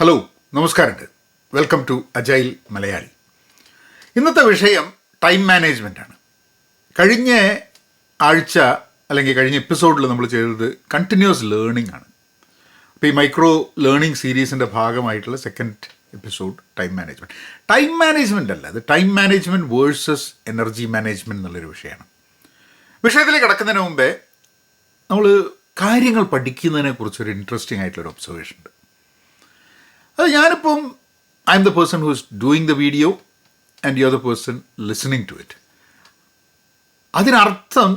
Hello, നമസ്കാരമുണ്ട്. Welcome to agile Malayali. ഇന്നത്തെ വിഷയം ടൈം മാനേജ്മെൻറ്റാണ്. കഴിഞ്ഞ ആഴ്ച അല്ലെങ്കിൽ കഴിഞ്ഞ എപ്പിസോഡിൽ നമ്മൾ ചെയ്തത് കണ്ടിന്യൂസ് ലേണിംഗ് ആണ്. അപ്പോൾ ഈ മൈക്രോ ലേണിംഗ് സീരീസിൻ്റെ ഭാഗമായിട്ടുള്ള second episode time management. Time management അല്ല, അത് time management versus energy management എന്നുള്ളൊരു വിഷയമാണ്. വിഷയത്തിൽ കിടക്കുന്നതിന് മുമ്പേ നമ്മൾ കാര്യങ്ങൾ പഠിക്കുന്നതിനെ കുറിച്ചൊരു ഇൻട്രസ്റ്റിംഗ് ആയിട്ടുള്ളൊരു ഒബ്സർവേഷൻ ഉണ്ട്. അത് ഞാനിപ്പം I am the person who is doing the video and you are the person listening to it. അതിനർത്ഥം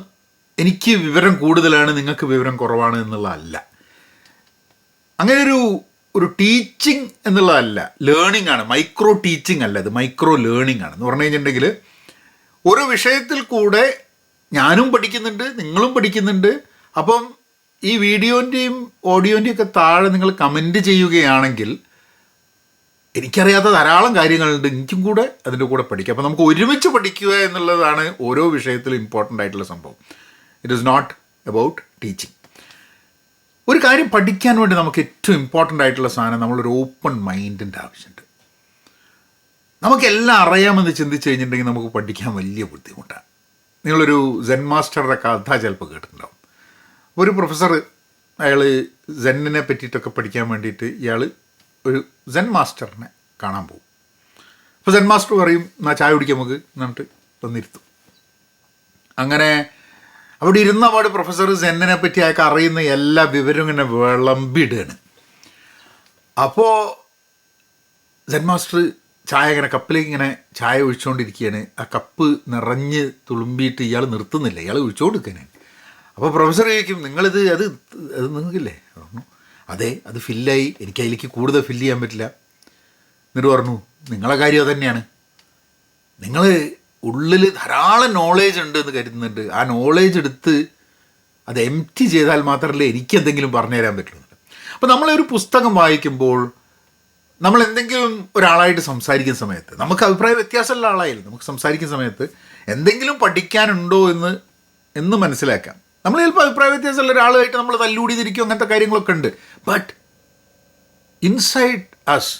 എനിക്ക് വിവരം കൂടുതലാണ്, നിങ്ങൾക്ക് വിവരം കുറവാണ് എന്നുള്ളതല്ല. അങ്ങനെ ഒരു ടീച്ചിങ് എന്നുള്ളതല്ല, ലേണിംഗ് ആണ്. മൈക്രോ ടീച്ചിങ് അല്ല, ഇത് മൈക്രോ ലേണിംഗ് ആണ്. എന്ന് പറഞ്ഞു കഴിഞ്ഞിട്ടുണ്ടെങ്കിൽ ഒരു വിഷയത്തിൽ കൂടെ ഞാനും പഠിക്കുന്നുണ്ട്, നിങ്ങളും പഠിക്കുന്നുണ്ട്. അപ്പം ഈ വീഡിയോൻ്റെയും ഓഡിയോൻ്റെയും ഒക്കെ താഴെ നിങ്ങൾ കമൻറ്റ് ചെയ്യുകയാണെങ്കിൽ എനിക്കറിയാത്ത ധാരാളം കാര്യങ്ങളുണ്ട്, എനിക്കും കൂടെ അതിൻ്റെ കൂടെ പഠിക്കുക. അപ്പോൾ നമുക്ക് ഒരുമിച്ച് പഠിക്കുക എന്നുള്ളതാണ് ഓരോ വിഷയത്തിലും ഇമ്പോർട്ടൻ്റ് ആയിട്ടുള്ള സംഭവം. It is not about teaching. ഒരു കാര്യം പഠിക്കാൻ വേണ്ടി നമുക്ക് ഏറ്റവും ഇമ്പോർട്ടൻ്റ് ആയിട്ടുള്ള സാധനം നമ്മളൊരു ഓപ്പൺ മൈൻഡിൻ്റെ ആവശ്യമുണ്ട്. നമുക്കെല്ലാം അറിയാമെന്ന് ചിന്തിച്ച് കഴിഞ്ഞിട്ടുണ്ടെങ്കിൽ നമുക്ക് പഠിക്കാൻ വലിയ ബുദ്ധിമുട്ടാണ്. നിങ്ങളൊരു സെൻ മാസ്റ്ററുടെ കഥ ചിലപ്പോൾ കേട്ടിട്ടുണ്ടാവും. ഒരു പ്രൊഫസർ, അയാൾ സെന്നിനെ പറ്റിയിട്ടൊക്കെ പഠിക്കാൻ വേണ്ടിയിട്ട് ഇയാൾ ഒരു സെൻ മാസ്റ്ററിനെ കാണാൻ പോകും. അപ്പോൾ സെൻ മാസ്റ്റർ പറയും, എന്നാൽ ചായ കുടിക്കാം നമുക്ക് എന്നിട്ട് വന്നിരുത്തും. അങ്ങനെ അവിടെ ഇരുന്ന പാട് പ്രൊഫസർ സെന്നിനെ പറ്റി അയാൾക്ക് അറിയുന്ന എല്ലാ വിവരവും ഇങ്ങനെ വിളമ്പിടുകയാണ്. അപ്പോൾ സെൻ മാസ്റ്റർ ചായ ഇങ്ങനെ കപ്പിലേക്ക് ഇങ്ങനെ ചായ ഒഴിച്ചുകൊണ്ടിരിക്കുകയാണ്. ആ കപ്പ് നിറഞ്ഞ് തുളുമ്പിയിട്ട് ഇയാൾ നിർത്തുന്നില്ല, ഇയാൾ ഒഴിച്ചുകൊണ്ടിരിക്കുകയാണ്. അപ്പോൾ പ്രൊഫസർ ചോദിക്കും, നിങ്ങളിത് അത് നിങ്ങൾക്കില്ലേ? പറഞ്ഞു, അതെ, അത് ഫില്ലായി, എനിക്ക് അതിലേക്ക് കൂടുതൽ ഫില്ല് ചെയ്യാൻ പറ്റില്ല. എന്നിട്ട് പറഞ്ഞു, നിങ്ങളെ കാര്യം അതുതന്നെയാണ്. നിങ്ങൾ ഉള്ളിൽ ധാരാളം നോളേജ് ഉണ്ട് എന്ന് കരുതുന്നുണ്ട്. ആ നോളേജ് എടുത്ത് അത് എംപ്റ്റി ചെയ്താൽ മാത്രമല്ലേ എനിക്ക് എന്തെങ്കിലും പറഞ്ഞു തരാൻ പറ്റുള്ളൂ. അപ്പോൾ നമ്മളൊരു പുസ്തകം വായിക്കുമ്പോൾ നമ്മൾ എന്തെങ്കിലും ഒരാളായിട്ട് സംസാരിക്കുന്ന സമയത്ത്, നമുക്ക് അഭിപ്രായ വ്യത്യാസമുള്ള ആളായാലും നമുക്ക് സംസാരിക്കുന്ന സമയത്ത് എന്തെങ്കിലും പഠിക്കാനുണ്ടോ എന്ന് മനസ്സിലാക്കാം. നമ്മൾ ചിലപ്പോൾ അഭിപ്രായ വ്യത്യാസമുള്ള ഒരാളുമായിട്ട് നമ്മൾ തല്ലൂടി തിരിക്കും, അങ്ങനത്തെ കാര്യങ്ങളൊക്കെ ഉണ്ട്. ബട്ട് ഇൻസൈഡ് അസ്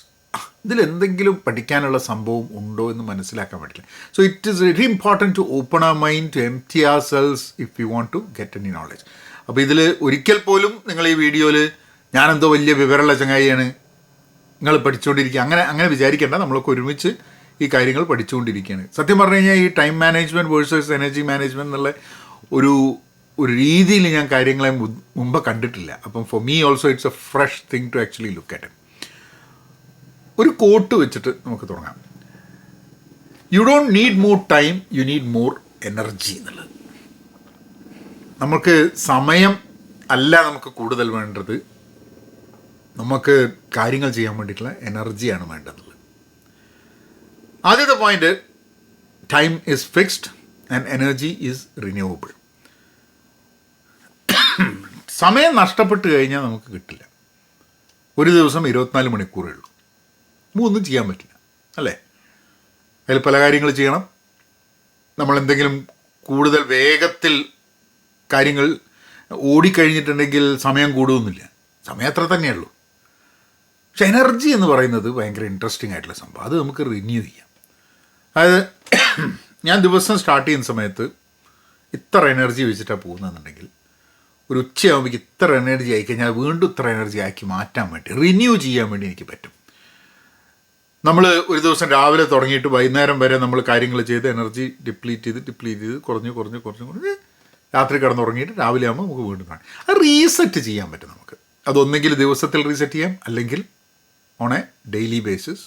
ഇതിലെന്തെങ്കിലും പഠിക്കാനുള്ള സംഭവം ഉണ്ടോ എന്ന് മനസ്സിലാക്കാൻ പറ്റില്ല. So it is very important to open our mind, to empty our selves if you want to get any knowledge. അപ്പോൾ ഇതിൽ ഒരിക്കൽ പോലും നിങ്ങൾ ഈ വീഡിയോയിൽ ഞാനെന്തോ വലിയ വിവരമുള്ള ചങ്ങായിയാണ്, നിങ്ങൾ പഠിച്ചുകൊണ്ടിരിക്കുക, അങ്ങനെ വിചാരിക്കേണ്ട. നമ്മളൊക്കെ ഒരുമിച്ച് ഈ കാര്യങ്ങൾ പഠിച്ചുകൊണ്ടിരിക്കുകയാണ്. സത്യം പറഞ്ഞു കഴിഞ്ഞാൽ ഈ time management versus energy management എന്നുള്ള ഒരു രീതിയിൽ ഞാൻ കാര്യങ്ങളെ മുമ്പ് കണ്ടിട്ടില്ല. അപ്പം for me also it's a fresh thing to actually look at. ഒരു കോട്ട് വെച്ചിട്ട് നമുക്ക് തുടങ്ങാം. You don't need more time, you need more energy എന്നുള്ളത്. നമുക്ക് സമയം അല്ല നമുക്ക് കൂടുതൽ വേണ്ടത്, നമുക്ക് കാര്യങ്ങൾ ചെയ്യാൻ വേണ്ടിയിട്ടുള്ള എനർജിയാണ് വേണ്ടത്. ആദ്യത്തെ point, time is fixed and energy is renewable. സമയം നഷ്ടപ്പെട്ട് കഴിഞ്ഞാൽ നമുക്ക് കിട്ടില്ല. ഒരു ദിവസം 24 മണിക്കൂറേ ഉള്ളൂ, ഒന്നും ചെയ്യാൻ പറ്റില്ല, അല്ലേ? അതിൽ പല കാര്യങ്ങൾ ചെയ്യണം. നമ്മളെന്തെങ്കിലും കൂടുതൽ വേഗത്തിൽ കാര്യങ്ങൾ ഓടിക്കഴിഞ്ഞിട്ടുണ്ടെങ്കിൽ സമയം കൂടുകയൊന്നുമില്ല, സമയം അത്ര തന്നെയുള്ളൂ. പക്ഷെ എനർജി എന്ന് പറയുന്നത് ഭയങ്കര ഇൻട്രസ്റ്റിംഗ് ആയിട്ടുള്ള സംഭവം. അത് നമുക്ക് റിന്യൂ ചെയ്യാം. അതായത് ഞാൻ ദിവസം സ്റ്റാർട്ട് ചെയ്യുന്ന സമയത്ത് ഇത്ര എനർജി വെച്ചിട്ടാണ് പോകുന്നതെന്നുണ്ടെങ്കിൽ ഒരു ഉച്ചയാകുമ്പോൾ ഇത്ര എനർജി ആയിക്കഴിഞ്ഞാൽ വീണ്ടും ഇത്ര എനർജി ആക്കി മാറ്റാൻ വേണ്ടി, റിന്യൂ ചെയ്യാൻ വേണ്ടി എനിക്ക് പറ്റും. നമ്മൾ ഒരു ദിവസം രാവിലെ തുടങ്ങിയിട്ട് വൈകുന്നേരം വരെ നമ്മൾ കാര്യങ്ങൾ ചെയ്ത് എനർജി ഡിപ്ലീറ്റ് ചെയ്ത് കുറഞ്ഞ് രാത്രി കിടന്നുറങ്ങിയിട്ട് രാവിലെ ആകുമ്പോൾ നമുക്ക് വീണ്ടും കാണാം. അത് റീസെറ്റ് ചെയ്യാൻ പറ്റും നമുക്ക്. അതൊന്നെങ്കിൽ ദിവസത്തിൽ റീസെറ്റ് ചെയ്യാം, അല്ലെങ്കിൽ on A daily basis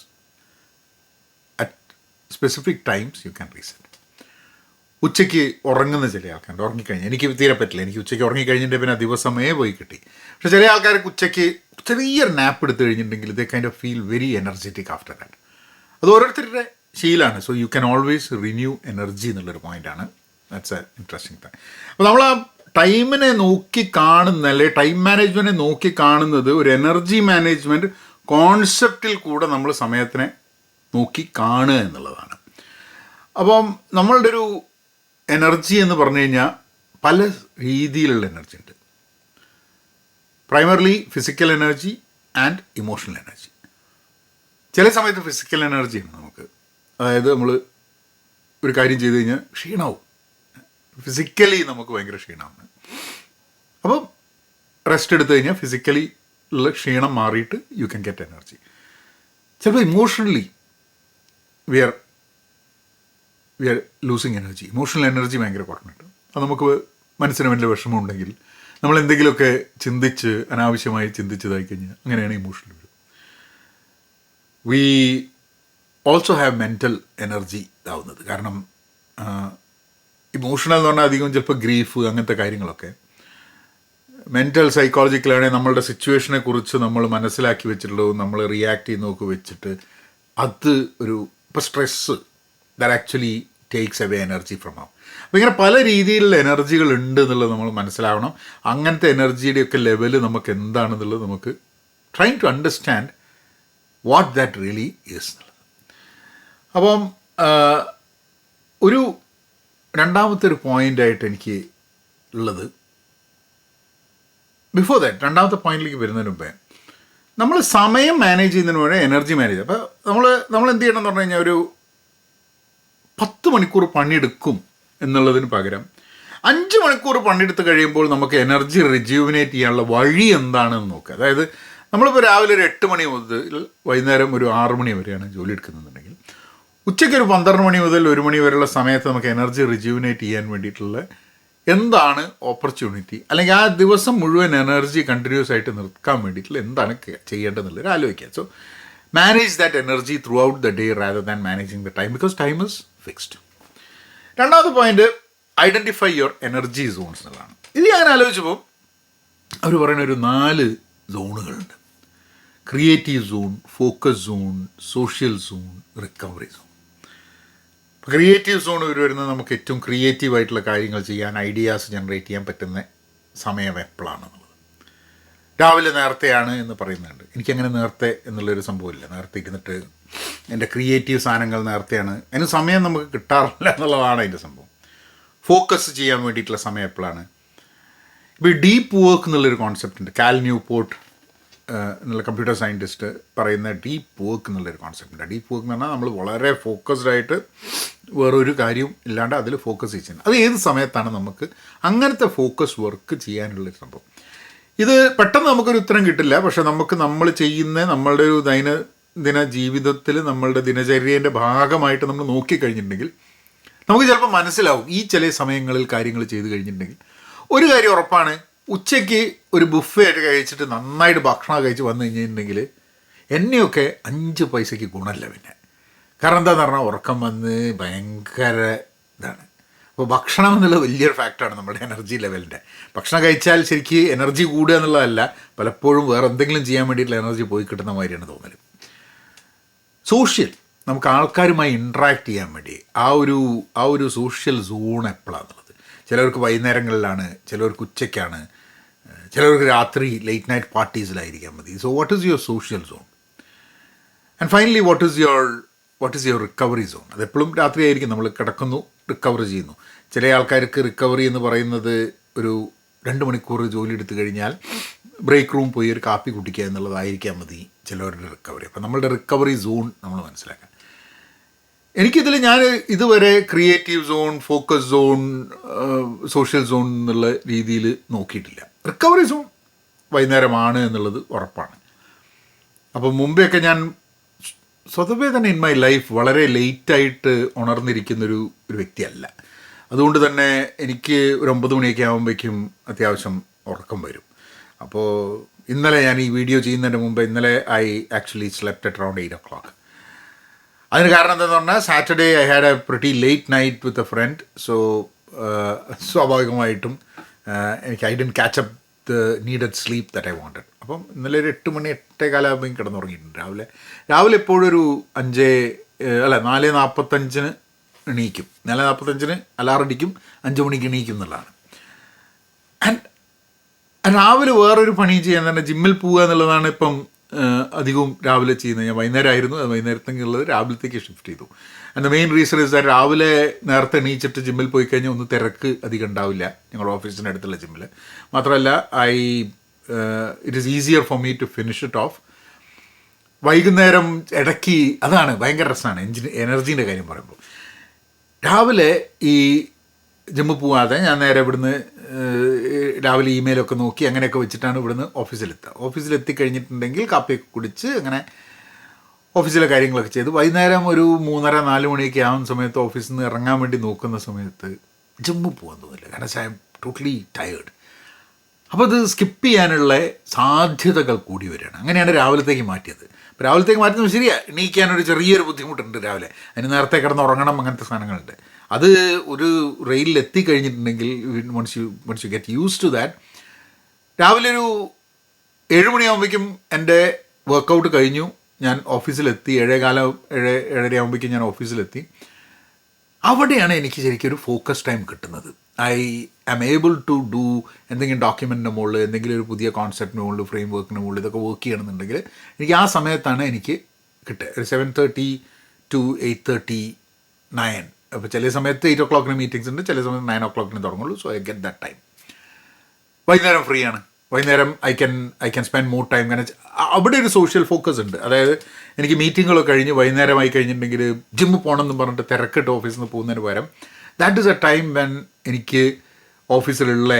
at specific times you can reset. ഉച്ചയ്ക്ക് ഉറങ്ങുന്ന ചില ആൾക്കാരുണ്ട്, ഉറങ്ങിക്കഴിഞ്ഞാൽ എനിക്ക് തീരെ പറ്റില്ല, എനിക്ക് ഉച്ചയ്ക്ക് ഉറങ്ങിക്കഴിഞ്ഞിട്ട് പിന്നെ ദിവസമേ പോയി കിട്ടി. പക്ഷേ ചില ആൾക്കാർക്ക് ഉച്ചയ്ക്ക് ചെറിയൊരു നാപ്പ് എടുത്തു കഴിഞ്ഞിട്ടുണ്ടെങ്കിൽ they kind of feel very energetic after that. അത് ഓരോരുത്തരുടെ ശീലമാണ്. So you can always renew energy എന്നുള്ളൊരു പോയിൻ്റാണ്. That's a interesting thing. അപ്പോൾ നമ്മൾ ആ ടൈമിനെ നോക്കി കാണുന്ന, അല്ലെ ടൈം മാനേജ്മെൻറ്റിനെ നോക്കി കാണുന്നത് ഒരു എനർജി മാനേജ്മെൻറ്റ് കോൺസെപ്റ്റിൽ കൂടെ നമ്മൾ സമയത്തിനെ നോക്കി കാണുക എന്നുള്ളതാണ്. അപ്പം നമ്മളുടെ ഒരു എനർജി എന്ന് പറഞ്ഞു കഴിഞ്ഞാൽ പല രീതിയിലുള്ള എനർജി ഉണ്ട്. Primarily physical energy and emotional energy. ചില സമയത്ത് ഫിസിക്കൽ എനർജിയാണ് നമുക്ക്. അതായത് നമ്മൾ ഒരു കാര്യം ചെയ്ത് കഴിഞ്ഞാൽ ക്ഷീണവും, ഫിസിക്കലി നമുക്ക് ഭയങ്കര ക്ഷീണമാണ്. അപ്പം റെസ്റ്റ് എടുത്തു കഴിഞ്ഞാൽ ഫിസിക്കലി ഉള്ള ക്ഷീണം മാറിയിട്ട് യു ക്യാൻ ഗെറ്റ് എനർജി. ചിലപ്പോൾ emotionally we are losing energy, emotional energy ഭയങ്കര കുറഞ്ഞിട്ട്. അത് നമുക്ക് മനസ്സിന് വലിയ വിഷമം ഉണ്ടെങ്കിൽ നമ്മൾ എന്തെങ്കിലുമൊക്കെ ചിന്തിച്ച് അനാവശ്യമായി ചിന്തിച്ചതായി കഴിഞ്ഞാൽ അങ്ങനെയാണ് ഇമോഷണൽ വരും. We also have mental energy ഇതാവുന്നത്. കാരണം ഇമോഷണൽ എന്ന് പറഞ്ഞാൽ അധികം ചിലപ്പോൾ ഗ്രീഫ് അങ്ങനത്തെ കാര്യങ്ങളൊക്കെ. മെൻ്റൽ സൈക്കോളജിക്കലാണെങ്കിൽ നമ്മളുടെ സിറ്റുവേഷനെ കുറിച്ച് നമ്മൾ മനസ്സിലാക്കി വെച്ചിട്ടുള്ളതും നമ്മൾ റിയാക്ട് ചെയ്യുന്നതൊക്കെ വെച്ചിട്ട് അത് ഒരു ഇപ്പോൾ stress that actually takes away energy from ഔ. അപ്പോൾ ഇങ്ങനെ പല രീതിയിലുള്ള എനർജികൾ ഉണ്ട് എന്നുള്ളത് നമ്മൾ മനസ്സിലാവണം. അങ്ങനത്തെ എനർജിയുടെയൊക്കെ ലെവൽ നമുക്ക് എന്താണെന്നുള്ളത് നമുക്ക് trying to understand what that really is എന്നുള്ളത്. അപ്പം ഒരു രണ്ടാമത്തെ ഒരു പോയിൻ്റായിട്ട് എനിക്ക് ഉള്ളത്, ബിഫോർ ദാറ്റ് രണ്ടാമത്തെ പോയിന്റിലേക്ക് വരുന്നതിന് മുമ്പേ നമ്മൾ സമയം മാനേജ് ചെയ്യുന്നതിന് മുന്നേ എനർജി മാനേജ് ചെയ്യുക. അപ്പോൾ നമ്മൾ എന്ത് ചെയ്യണം എന്ന് പറഞ്ഞു കഴിഞ്ഞാൽ ഒരു 10 മണിക്കൂർ പണിയെടുക്കും എന്നുള്ളതിന് പകരം 5 മണിക്കൂർ പണിയെടുത്ത് കഴിയുമ്പോൾ നമുക്ക് എനർജി റിജ്യൂവിനേറ്റ് ചെയ്യാനുള്ള വഴി എന്താണെന്ന് നോക്കുക. അതായത് നമ്മളിപ്പോൾ രാവിലെ ഒരു 8 മണി മുതൽ വൈകുന്നേരം ഒരു 6 മണി വരെയാണ് ജോലി എടുക്കുന്നുണ്ടെങ്കിൽ ഉച്ചയ്ക്ക് ഒരു 12 മണി മുതൽ 1 മണി വരെയുള്ള സമയത്ത് നമുക്ക് എനർജി റിജ്യൂവിനേറ്റ് ചെയ്യാൻ വേണ്ടിയിട്ടുള്ള എന്താണ് ഓപ്പർച്യൂണിറ്റി, അല്ലെങ്കിൽ ആ ദിവസം മുഴുവൻ എനർജി കണ്ടിന്യൂസ് ആയിട്ട് നിർത്താൻ വേണ്ടിയിട്ടുള്ള എന്താണ് ചെയ്യേണ്ടതെന്നുള്ളത് ആലോചിക്കുക. So manage that energy throughout the day rather than managing the time, because time is fixed. രണ്ടാമത്തെ point, identify your energy zones എന്നുള്ളതാണ്. ഇത് ഞാൻ ആലോചിച്ചപ്പോൾ അവർ പറയുന്ന ഒരു 4 സോണുകളുണ്ട്. Creative zone, focus zone, social zone, recovery zone. Creative zone വരുന്നത് നമുക്ക് ഏറ്റവും ക്രിയേറ്റീവായിട്ടുള്ള കാര്യങ്ങൾ ചെയ്യാൻ, ഐഡിയാസ് ജനറേറ്റ് ചെയ്യാൻ പറ്റുന്ന സമയം എപ്പോഴാണെന്നുള്ളത്. രാവിലെ നേരത്തെയാണ് എന്ന് പറയുന്നുണ്ട്. എനിക്കങ്ങനെ നേരത്തെ എന്നുള്ളൊരു സംഭവമില്ല. നേരത്തെ ഇരുന്നിട്ട് എൻ്റെ ക്രിയേറ്റീവ് സാധനങ്ങൾ നേരത്തെയാണ്, അതിന് സമയം നമുക്ക് കിട്ടാറില്ല എന്നുള്ളതാണ് അതിൻ്റെ സംഭവം. ഫോക്കസ് ചെയ്യാൻ വേണ്ടിയിട്ടുള്ള സമയം എപ്പോഴാണ്. ഇപ്പോൾ ഈ ഡീപ്പ് വർക്ക് എന്നുള്ളൊരു കോൺസെപ്റ്റ് ഉണ്ട്. കാൽ ന്യൂപോർട്ട് എന്നുള്ള കമ്പ്യൂട്ടർ സയൻറ്റിസ്റ്റ് പറയുന്ന ഡീപ്പ് വർക്ക് എന്നുള്ളൊരു കോൺസെപ്റ്റ് ഉണ്ട്. ഡീപ്പ് വർക്ക് എന്ന് പറഞ്ഞാൽ നമ്മൾ വളരെ ഫോക്കസ്ഡ് ആയിട്ട് വേറൊരു കാര്യവും ഇല്ലാണ്ട് അതിൽ ഫോക്കസ് ചെയ്യുന്നത്. അത് ഏത് സമയത്താണ് നമുക്ക് അങ്ങനത്തെ ഫോക്കസ് വർക്ക് ചെയ്യാനുള്ളൊരു സംഭവം. ഇത് പെട്ടെന്ന് നമുക്കൊരു ഉത്തരം കിട്ടില്ല. പക്ഷെ നമുക്ക് നമ്മൾ ചെയ്യുന്ന നമ്മളുടെ ഒരു ദൈനംദിന ജീവിതത്തിൽ നമ്മളുടെ ദിനചര്യൻ്റെ ഭാഗമായിട്ട് നമ്മൾ നോക്കിക്കഴിഞ്ഞിട്ടുണ്ടെങ്കിൽ നമുക്ക് ചിലപ്പോൾ മനസ്സിലാവും. ഈ ചില സമയങ്ങളിൽ കാര്യങ്ങൾ ചെയ്ത് കഴിഞ്ഞിട്ടുണ്ടെങ്കിൽ ഒരു കാര്യം ഉറപ്പാണ്, ഉച്ചയ്ക്ക് ഒരു ബുഫേ ആയിട്ട് കഴിച്ചിട്ട് നന്നായിട്ട് ഭക്ഷണം കഴിച്ച് വന്നു കഴിഞ്ഞിട്ടുണ്ടെങ്കിൽ എന്നെയൊക്കെ 5 പൈസയ്ക്ക് ഗുണമല്ല പിന്നെ. കാരണം എന്താണെന്ന് പറഞ്ഞാൽ ഉറക്കം വന്ന് ഭയങ്കര ഇതാണ്. അപ്പോൾ ഭക്ഷണം എന്നുള്ളത് വലിയൊരു ഫാക്ടറാണ് നമ്മുടെ എനർജി ലെവലിൻ്റെ. ഭക്ഷണം കഴിച്ചാൽ ശരിക്ക് എനർജി കൂടുക എന്നുള്ളതല്ല, പലപ്പോഴും വേറെ എന്തെങ്കിലും ചെയ്യാൻ വേണ്ടിയിട്ടുള്ള എനർജി പോയി കിട്ടുന്ന മാതിരിയാണ് തോന്നൽ. സോഷ്യൽ, നമുക്ക് ആൾക്കാരുമായി ഇൻട്രാക്ട് ചെയ്യാൻ വേണ്ടി ആ ഒരു സോഷ്യൽ സോൺ എപ്പോഴാണെന്നുള്ളത്. ചിലവർക്ക് വൈകുന്നേരങ്ങളിലാണ്, ചിലവർക്ക് ഉച്ചയ്ക്കാണ്, ചിലവർക്ക് രാത്രി ലേറ്റ് നൈറ്റ് പാർട്ടീസിലായിരിക്കാൻ മതി. So what is your social zone? And finally what is your recovery zone? അതെപ്പോഴും രാത്രി ആയിരിക്കും, നമ്മൾ കിടക്കുന്നു, റിക്കവർ ചെയ്യുന്നു. ചില ആൾക്കാർക്ക് റിക്കവറി എന്ന് പറയുന്നത് ഒരു 2 മണിക്കൂർ ജോലി എടുത്തു കഴിഞ്ഞാൽ ബ്രേക്ക് റൂം പോയി ഒരു കാപ്പി കുടിക്കുക എന്നുള്ളതായിരിക്കാൻ മതി ചിലവരുടെ റിക്കവറി. അപ്പോൾ നമ്മളുടെ റിക്കവറി സോൺ നമ്മൾ മനസ്സിലാക്കാം. എനിക്കിതിൽ ഞാൻ ഇതുവരെ creative zone, focus zone, social zone എന്നുള്ള രീതിയിൽ നോക്കിയിട്ടില്ല. റിക്കവറി സോൺ വൈകുന്നേരമാണ് എന്നുള്ളത് ഉറപ്പാണ്. അപ്പോൾ മുമ്പെയൊക്കെ ഞാൻ സ്വതവേ തന്നെ ഇൻ മൈ ലൈഫ് വളരെ ലേറ്റായിട്ട് ഉണർന്നിരിക്കുന്നൊരു വ്യക്തിയല്ല. അതുകൊണ്ട് തന്നെ എനിക്ക് ഒരു 9 മണിയൊക്കെ ആകുമ്പോഴേക്കും അത്യാവശ്യം ഉറക്കം വരും. അപ്പോൾ ഇന്നലെ ഞാൻ ഈ വീഡിയോ ചെയ്യുന്നതിന് മുമ്പ് ഇന്നലെ I actually slept at around 8 o'clock. അതിന് കാരണം എന്താണെന്ന് പറഞ്ഞാൽ Saturday I had A pretty late night with a friend. So സ്വാഭാവികമായിട്ടും എനിക്ക് I didn't catch up the needed sleep that I wanted. അപ്പം ഇന്നലെ ഒരു 8 മണി 8:15 കിടന്നുറങ്ങിയിട്ടുണ്ട്. രാവിലെ എപ്പോഴും ഒരു 4:45 എണീക്കും. 4:45 അലാറം അടിക്കും, 5 മണിക്ക് എണീക്കും എന്നുള്ളതാണ്. ആൻഡ് രാവിലെ വേറൊരു പണി ചെയ്യാൻ തന്നെ ജിമ്മിൽ പോവുക എന്നുള്ളതാണ് ഇപ്പം അധികവും രാവിലെ ചെയ്യുന്നത്. ഞാൻ വൈകുന്നേരമായിരുന്നു, അത് വൈകുന്നേരത്തേക്കുള്ളത് രാവിലത്തേക്ക് ഷിഫ്റ്റ് ചെയ്തു. And the main reason is that രാവിലെ നേരത്തെ എണീച്ചിട്ട് ജിമ്മിൽ പോയി കഴിഞ്ഞാൽ ഒന്നും തിരക്ക് അധികം ഉണ്ടാവില്ല ഞങ്ങളുടെ ഓഫീസിൻ്റെ അടുത്തുള്ള ജിമ്മിൽ. മാത്രമല്ല it is easier for me to finish it off. വൈകുന്നേരം ഇടയ്ക്ക് അതാണ് ഭയങ്കര രസമാണ് എനർജീൻ്റെ കാര്യം പറയുമ്പോൾ. രാവിലെ ഈ ജിമ്മിൽ പോവാതെ ഞാൻ നേരെ ഇവിടുന്ന് രാവിലെ ഇമെയിലൊക്കെ നോക്കി അങ്ങനെയൊക്കെ വെച്ചിട്ടാണ് ഇവിടുന്ന് ഓഫീസിലെത്തുക. ഓഫീസിലെത്തിക്കഴിഞ്ഞിട്ടുണ്ടെങ്കിൽ കാപ്പിയൊക്കെ കുടിച്ച് അങ്ങനെ ഓഫീസിലെ കാര്യങ്ങളൊക്കെ ചെയ്ത് വൈകുന്നേരം ഒരു 3:30-4 മണിയൊക്കെ ആവുന്ന സമയത്ത് ഓഫീസിൽ നിന്ന് ഇറങ്ങാൻ വേണ്ടി നോക്കുന്ന സമയത്ത് ജിമ്മിൽ പോകാൻ തോന്നില്ല. കാരണം ഐ എം ടോട്ടലി ടയേർഡ്. അപ്പോൾ അത് സ്കിപ്പ് ചെയ്യാനുള്ള സാധ്യതകൾ കൂടി വരികയാണ്. അങ്ങനെയാണ് രാവിലത്തേക്ക് മാറ്റിയത്. അപ്പോൾ രാവിലത്തേക്ക് മാറ്റുന്നത് ശരിയാണ്, എണീക്കാനൊരു ചെറിയൊരു ബുദ്ധിമുട്ടുണ്ട് രാവിലെ. അതിന് നേരത്തെ കിടന്ന് ഉറങ്ങണം, അങ്ങനത്തെ സാധനങ്ങളുണ്ട്. അത് ഒരു റെയിലിൽ എത്തിക്കഴിഞ്ഞിട്ടുണ്ടെങ്കിൽ once you get use to that, രാവിലെ ഒരു 7 മണിയാകുമ്പോഴേക്കും എൻ്റെ വർക്കൗട്ട് കഴിഞ്ഞു, ഞാൻ ഓഫീസിലെത്തി. 7:15 ആകുമ്പോഴേക്കും ഞാൻ ഓഫീസിലെത്തി. അവിടെയാണ് എനിക്ക് ശരിക്കും ഒരു ഫോക്കസ് ടൈം കിട്ടുന്നത്. I am able to do എന്തെങ്കിലും ഡോക്യുമെൻറ്റിൻ്റെ മുകളിൽ, എന്തെങ്കിലും ഒരു പുതിയ കോൺസെപ്റ്റിന് മുകളിൽ, ഫ്രെയിം വർക്കിന് മുകളിൽ ഇതൊക്കെ വർക്ക് ചെയ്യണമെന്നുണ്ടെങ്കിൽ എനിക്ക് ആ സമയത്താണ് എനിക്ക് കിട്ടുക. ഒരു 7:30 to 8:39. അപ്പോൾ ചില സമയത്ത് 8 o'clock മീറ്റിംഗ്സ് ഉണ്ട്, ചില സമയത്ത് 9 o'clock തുടങ്ങുള്ളൂ. So I get that time. വൈകുന്നേരം ഫ്രീ ആണ്. വൈകുന്നേരം I can spend more time. കാരണം അവിടെ ഒരു സോഷ്യൽ ഫോക്കസ് ഉണ്ട്. അതായത് എനിക്ക് മീറ്റിങ്ങുകളൊക്കെ കഴിഞ്ഞ് വൈകുന്നേരമായി കഴിഞ്ഞിട്ടുണ്ടെങ്കിൽ ജിമ്മിൽ പോകണമെന്ന് പറഞ്ഞിട്ട് തിരക്കിട്ട് ഓഫീസിൽ നിന്ന് പോകുന്നതിന് പകരം that is A time when എനിക്ക് ഓഫീസിലുള്ള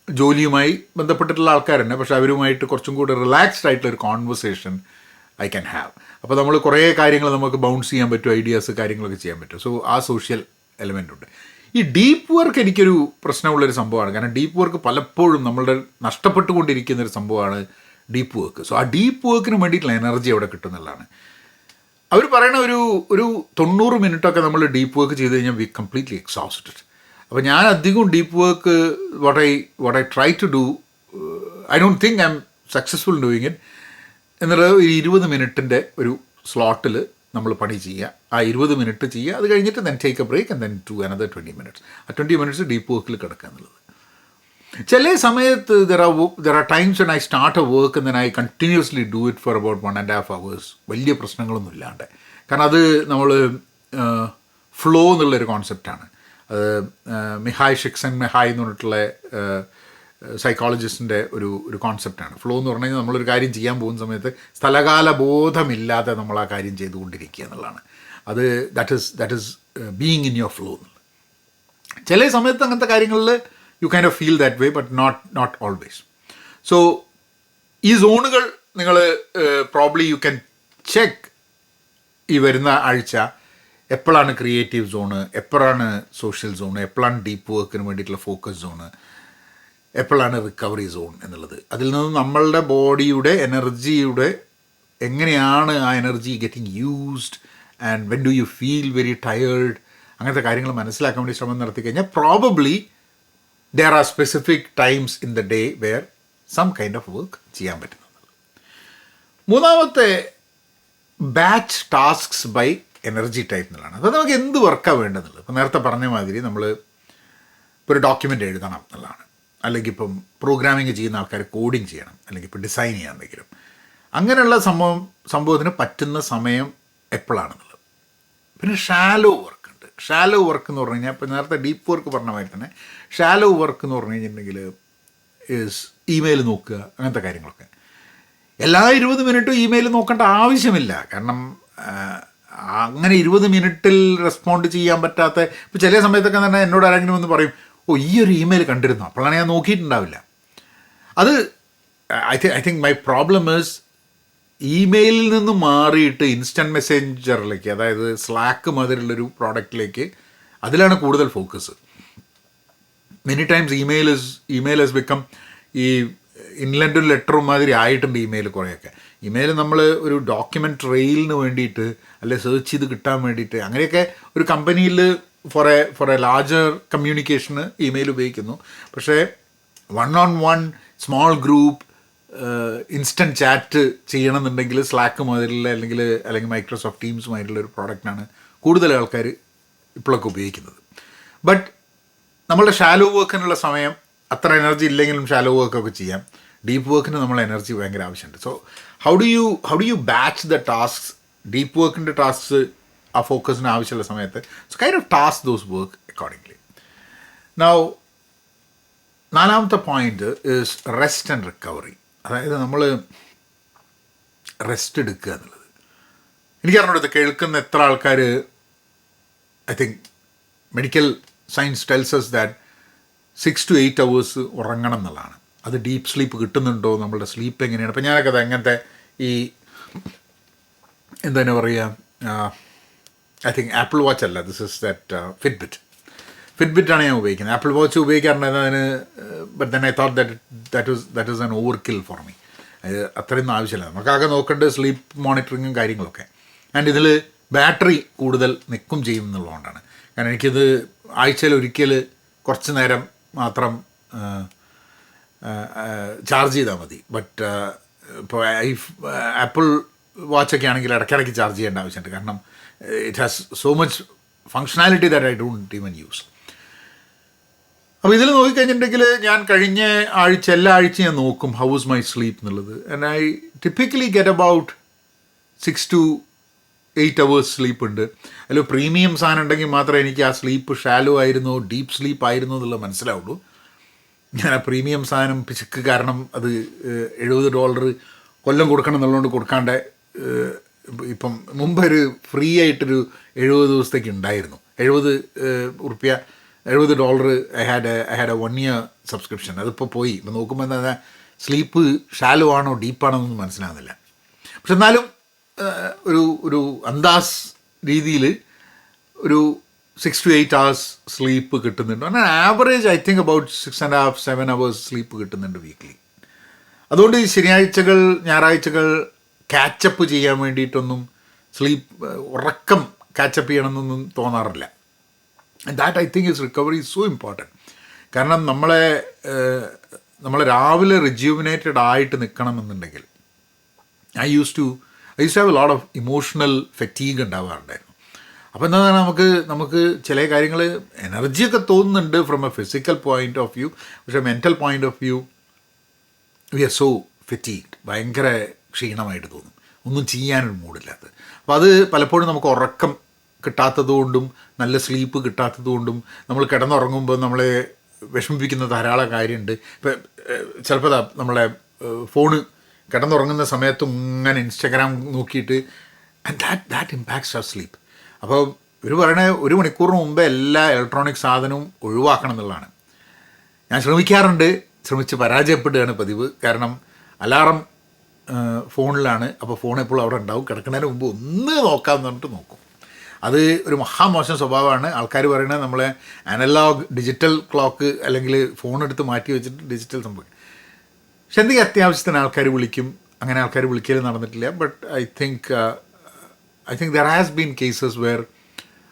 ജോലിയുമായി ബന്ധപ്പെട്ടിട്ടുള്ള ആൾക്കാരുണ്ട്, പക്ഷേ അവരുമായിട്ട് കുറച്ചും കൂടി റിലാക്സ്ഡ് ആയിട്ടുള്ളൊരു കോൺവെർസേഷൻ ഐ ക്യാൻ ഹാവ്. അപ്പോൾ നമ്മൾ കുറേ കാര്യങ്ങൾ നമുക്ക് ബൗൺസ് ചെയ്യാൻ പറ്റും, ഐഡിയാസ് കാര്യങ്ങളൊക്കെ ചെയ്യാൻ പറ്റും. സോ ആ സോഷ്യൽ എലമെൻ്റ് ഉണ്ട്. ഈ ഡീപ്പ് വർക്ക് എനിക്കൊരു പ്രശ്നമുള്ളൊരു സംഭവമാണ്. കാരണം ഡീപ്പ് വർക്ക് പലപ്പോഴും നമ്മളുടെ നഷ്ടപ്പെട്ടുകൊണ്ടിരിക്കുന്നൊരു സംഭവമാണ് ഡീപ്പ് വർക്ക്. സോ ആ ഡീപ്പ് വർക്കിന് വേണ്ടിയിട്ടുള്ള എനർജി അവിടെ കിട്ടുന്നുള്ളതാണ്. അവർ പറയണ ഒരു 90 മിനിറ്റൊക്കെ നമ്മൾ ഡീപ്പ് വർക്ക് ചെയ്ത് കഴിഞ്ഞാൽ വി കംപ്ലീറ്റ്ലി എക്സോസ്റ്റഡ്. അപ്പോൾ ഞാൻ അധികം deep work what I try to do, I don't think I am successful doing it. എന്നുള്ളത് ഒരു 20 മിനിറ്റിൻ്റെ ഒരു സ്ലോട്ടിൽ നമ്മൾ പണി ചെയ്യുക. ആ 20 മിനിറ്റ് ചെയ്യുക, അത് കഴിഞ്ഞിട്ട് then take a break and then to another 20 minutes. ആ 20 മിനിറ്റ്സ് ഡീപ്പ് വർക്കിൽ കിടക്കുക എന്നുള്ളത്. ചില സമയത്ത് there are times when I start a work and then I continuously do it for about 1.5 hours, വലിയ പ്രശ്നങ്ങളൊന്നും ഇല്ലാണ്ട്. കാരണം അത് നമ്മൾ ഫ്ലോ എന്നുള്ളൊരു കോൺസെപ്റ്റാണ്. അത് മിഹായ് സിക്സൻമെഹായ് എന്ന് പറഞ്ഞിട്ടുള്ള സൈക്കോളജിസ്റ്റിൻ്റെ ഒരു കോൺസെപ്റ്റാണ്. ഫ്ലോ എന്ന് പറഞ്ഞു കഴിഞ്ഞാൽ നമ്മളൊരു കാര്യം ചെയ്യാൻ പോകുന്ന സമയത്ത് സ്ഥലകാല ബോധമില്ലാതെ നമ്മൾ ആ കാര്യം ചെയ്തുകൊണ്ടിരിക്കുക എന്നുള്ളതാണ്. അത് that is being in your flow എന്നുള്ളത്. ചില സമയത്ത് അങ്ങനത്തെ കാര്യങ്ങളിൽ you kind of feel that way, but not always. So ഈ സോണുകൾ നിങ്ങൾ പ്രോബ്ലി യു ക്യാൻ ചെക്ക് ഈ വരുന്ന ആഴ്ച എപ്പോഴാണ് ക്രിയേറ്റീവ് സോണ്, എപ്പോഴാണ് സോഷ്യൽ സോണ്, എപ്പോഴാണ് ഡീപ്പ് വർക്കിന് വേണ്ടിയിട്ടുള്ള ഫോക്കസ് സോണ്, എപ്പോഴാണ് റിക്കവറി സോൺ എന്നുള്ളത്. അതിൽ നിന്ന് നമ്മളുടെ ബോഡിയുടെ എനർജിയുടെ എങ്ങനെയാണ് ആ energy getting used and when do you feel very tired, അങ്ങനത്തെ കാര്യങ്ങൾ മനസ്സിലാക്കാൻ വേണ്ടി ശ്രമം നടത്തി കഴിഞ്ഞാൽ probably there are specific times in the day where some kind of work ചെയ്യാൻ പറ്റുന്നത്. മൂന്നാമത്തെ batch tasks by energy type എന്നുള്ളതാണ്. അത് നമുക്ക് എന്ത് വർക്കാണ് വേണ്ടതെന്നുള്ളത്. ഇപ്പോൾ നേരത്തെ പറഞ്ഞ മാതിരി നമ്മൾ ഇപ്പോൾ ഒരു ഡോക്യുമെൻ്റ് എഴുതണം എന്നുള്ളതാണ്, അല്ലെങ്കിൽ ഇപ്പം പ്രോഗ്രാമിങ് ചെയ്യുന്ന ആൾക്കാർ കോഡിങ് ചെയ്യണം, അല്ലെങ്കിൽ ഇപ്പോൾ ഡിസൈൻ ചെയ്യാൻ എന്തെങ്കിലും, അങ്ങനെയുള്ള സംഭവത്തിന് പറ്റുന്ന സമയം എപ്പോഴാണെന്നുള്ളത്. പിന്നെ ഷാലോ വർക്ക് ഉണ്ട്. ഷാലോ വർക്ക് എന്ന് പറഞ്ഞു കഴിഞ്ഞാൽ ഇപ്പോൾ നേരത്തെ ഡീപ്പ് വർക്ക് പറഞ്ഞ മാതിരി തന്നെ ഷാലോ വർക്ക് എന്ന് പറഞ്ഞു കഴിഞ്ഞിട്ടുണ്ടെങ്കിൽ ഇമെയിൽ നോക്കുക, അങ്ങനത്തെ കാര്യങ്ങളൊക്കെ. എല്ലാ 20 മിനിറ്റും ഇമെയിൽ നോക്കേണ്ട ആവശ്യമില്ല. കാരണം അങ്ങനെ 20 മിനിറ്റിൽ റെസ്പോണ്ട് ചെയ്യാൻ പറ്റാത്ത, ഇപ്പോൾ ചില സമയത്തൊക്കെ തന്നെ എന്നോട് ആരെങ്കിലും ഒന്ന് പറയും, ഓ ഈ ഒരു ഇമെയിൽ കണ്ടിരുന്നു, അപ്പോഴാണ് ഞാൻ നോക്കിയിട്ടുണ്ടാവില്ല. അത് I think my problem is ഇമെയിലിൽ നിന്ന് മാറിയിട്ട് ഇൻസ്റ്റൻറ്റ് മെസ്സേഞ്ചറിലേക്ക്, അതായത് സ്ലാക്ക് മാതിരിയുള്ളൊരു പ്രോഡക്റ്റിലേക്ക്, അതിലാണ് കൂടുതൽ focus. Many times email has become ഈ ഇൻലൻഡ് ലെറ്ററും മാതിരി ആയിട്ടുണ്ട് ഇമെയിൽ. കുറേയൊക്കെ ഇമെയിൽ നമ്മൾ ഒരു ഡോക്യുമെൻ്റ് ട്രെയിലിന് വേണ്ടിയിട്ട് അല്ലെ സെർച്ച് ചെയ്ത് കിട്ടാൻ വേണ്ടിയിട്ട് അങ്ങനെയൊക്കെ ഒരു കമ്പനിയിൽ ഫോർ എ ലാർജർ കമ്മ്യൂണിക്കേഷന് ഇമെയിൽ ഉപയോഗിക്കുന്നു. പക്ഷേ 1-on-1 small group instant chat ചെയ്യണമെന്നുണ്ടെങ്കിൽ സ്ലാക്ക് മാതിരിയുള്ള അല്ലെങ്കിൽ മൈക്രോസോഫ്റ്റ് ടീംസ് മാതിരിയുള്ള ഒരു പ്രോഡക്റ്റാണ് കൂടുതൽ ആൾക്കാർ ഇപ്പോഴൊക്കെ ഉപയോഗിക്കുന്നത്. ബട്ട് നമ്മളുടെ ഷാലോ വർക്കിനുള്ള സമയം അത്ര എനർജി ഇല്ലെങ്കിലും ഷാലോ വർക്കൊക്കെ ചെയ്യാം. ഡീപ്പ് വർക്കിന് നമ്മൾ എനർജി ഭയങ്കര ആവശ്യമുണ്ട്. So how do you batch the tasks? Deep വർക്കിൻ്റെ ടാസ്ക്സ് ആ ഫോക്കസിന് ആവശ്യമുള്ള സമയത്ത് so kind of task those work accordingly. Now നാലാമത്തെ point is rest and recovery. അതായത് നമ്മൾ റെസ്റ്റ് എടുക്കുക എന്നുള്ളത്. എനിക്കറിഞ്ഞൂടെ ഇത് കേൾക്കുന്ന എത്ര ആൾക്കാർ I think medical science tells us that 6 to 8 hours ഉറങ്ങണം എന്നുള്ളതാണ്. അത് ഡീപ്പ് സ്ലീപ്പ് കിട്ടുന്നുണ്ടോ, നമ്മളുടെ സ്ലീപ്പ് എങ്ങനെയാണ്. അപ്പോൾ ഞാനൊക്കെ അത് അങ്ങനത്തെ ഈ എന്താണ് പറയുക, ഐ തിങ്ക് ആപ്പിൾ വാച്ച് അല്ല, ദിസ് ഇസ് ദാറ്റ് ഫിറ്റ്ബിറ്റാണ് ഞാൻ ഉപയോഗിക്കുന്നത്. ആപ്പിൾ വാച്ച് ഉപയോഗിക്കാറുണ്ടായിരുന്നു അതിന്. But then I thought that is an over kill for me. അത് അത്രയൊന്നും ആവശ്യമില്ല. നമുക്കാകെ നോക്കേണ്ടത് സ്ലീപ്പ് മോണിറ്ററിങ്ങും കാര്യങ്ങളൊക്കെ. ആൻഡ് ഇതിൽ ബാറ്ററി കൂടുതൽ നിൽക്കും ചെയ്യും എന്നുള്ളതുകൊണ്ടാണ്. കാരണം എനിക്കിത് ആഴ്ചയിൽ ഒരിക്കൽ കുറച്ച് നേരം മാത്രം ചാർജ് ചെയ്താൽ മതി. ബട്ട് ഇപ്പോൾ ആപ്പിൾ വാച്ചൊക്കെ ആണെങ്കിൽ ഇടയ്ക്കിടയ്ക്ക് ചാർജ് ചെയ്യേണ്ട ആവശ്യമുണ്ട്. കാരണം it has so much functionality that I don't even use. അപ്പോൾ ഇതിൽ നോക്കിക്കഴിഞ്ഞിട്ടുണ്ടെങ്കിൽ ഞാൻ കഴിഞ്ഞ ആഴ്ച എല്ലാ ആഴ്ചയും ഞാൻ നോക്കും ഹൗ ഇസ് മൈ സ്ലീപ്പ് എന്നുള്ളത്. And I typically get about 6 to 8 hours sleep ഉണ്ട്. അതിൽ പ്രീമിയം സാധനം ഉണ്ടെങ്കിൽ മാത്രമേ എനിക്ക് ആ സ്ലീപ്പ് ഷാലോ ആയിരുന്നോ ഡീപ്പ് സ്ലീപ്പ് ആയിരുന്നോ എന്നുള്ളത് മനസ്സിലാവുള്ളൂ. ഞാൻ ആ പ്രീമിയം സാധനം പിശുക്ക് കാരണം അത് $70 കൊല്ലം കൊടുക്കണം എന്നുള്ളതുകൊണ്ട് കൊടുക്കാണ്ട് ഇപ്പം മുമ്പൊരു ഫ്രീ ആയിട്ടൊരു 70 ദിവസത്തേക്ക് ഉണ്ടായിരുന്നു. $70 I had A 1 year subscription. അതിപ്പോൾ പോയി. ഇപ്പം നോക്കുമ്പോൾ എന്താ സ്ലീപ്പ് ഷാലോ ആണോ ഡീപ്പാണോ എന്നൊന്നും മനസ്സിലാകുന്നില്ല. പക്ഷെ എന്നാലും ഒരു അന്താസ് രീതിയിൽ ഒരു 6 to 8 hours സ്ലീപ്പ് കിട്ടുന്നുണ്ട്. അങ്ങനെ average I think about 6.5-7 hours sleep കിട്ടുന്നുണ്ട് വീക്ക്ലി. അതുകൊണ്ട് ഈ ശനിയാഴ്ചകൾ ഞായറാഴ്ചകൾ ക്യാച്ചപ്പ് ചെയ്യാൻ വേണ്ടിയിട്ടൊന്നും ഉറക്കം ക്യാച്ചപ്പ് ചെയ്യണമെന്നൊന്നും തോന്നാറില്ല. That I think is recovery is so important. കാരണം നമ്മളെ രാവിലെ റിജ്യൂമിനേറ്റഡ് ആയിട്ട് നിൽക്കണമെന്നുണ്ടെങ്കിൽ I use to have a lot of emotional fatigue ഉണ്ടാവാറുണ്ടായിരുന്നു. അപ്പോൾ എന്താ നമുക്ക് ചില കാര്യങ്ങൾ എനർജിയൊക്കെ തോന്നുന്നുണ്ട് from a physical point of view. പക്ഷേ mental point of view we are so fatigued. ഭയങ്കര ക്ഷീണമായിട്ട് തോന്നും, ഒന്നും ചെയ്യാനൊരു മൂഡില്ലാത്തത്. അപ്പോൾ അത് പലപ്പോഴും നമുക്ക് ഉറക്കം കിട്ടാത്തതുകൊണ്ടും നല്ല സ്ലീപ്പ് കിട്ടാത്തതുകൊണ്ടും നമ്മൾ കിടന്നുറങ്ങുമ്പോൾ നമ്മളെ വിഷമിപ്പിക്കുന്ന ധാരാളം കാര്യമുണ്ട്. ഇപ്പം ചിലപ്പോൾ നമ്മളെ ഫോണ് കിടന്നുറങ്ങുന്ന സമയത്തും ഇങ്ങനെ ഇൻസ്റ്റഗ്രാം നോക്കിയിട്ട് ദാറ്റ് ഇമ്പാക്ട്സ് അവർ സ്ലീപ്പ്. അപ്പോൾ പറയണ 1 മണിക്കൂറിന് മുമ്പേ എല്ലാ ഇലക്ട്രോണിക് സാധനവും ഒഴിവാക്കണം എന്നുള്ളതാണ്. ഞാൻ ശ്രമിച്ച് പരാജയപ്പെടുകയാണ് പതിവ്. കാരണം അലാറം ഫോണിലാണ്. അപ്പോൾ ഫോൺ എപ്പോഴും അവിടെ ഉണ്ടാവും. കിടക്കുന്നതിന് മുമ്പ് ഒന്ന് നോക്കാമെന്ന് പറഞ്ഞിട്ട് നോക്കും. അത് ഒരു മഹാമോശം സ്വഭാവമാണ്. ആൾക്കാർ പറയുന്നത് നമ്മളെ അനലോഗ് ഡിജിറ്റൽ ക്ലോക്ക് അല്ലെങ്കിൽ ഫോൺ എടുത്ത് മാറ്റി വെച്ചിട്ട് ഡിജിറ്റൽ സംഭവം. പക്ഷെ എന്തെങ്കിലും അത്യാവശ്യത്തിന് ആൾക്കാർ വിളിക്കും. അങ്ങനെ ആൾക്കാർ വിളിക്കൽ നടന്നിട്ടില്ല. But I think there has been cases wear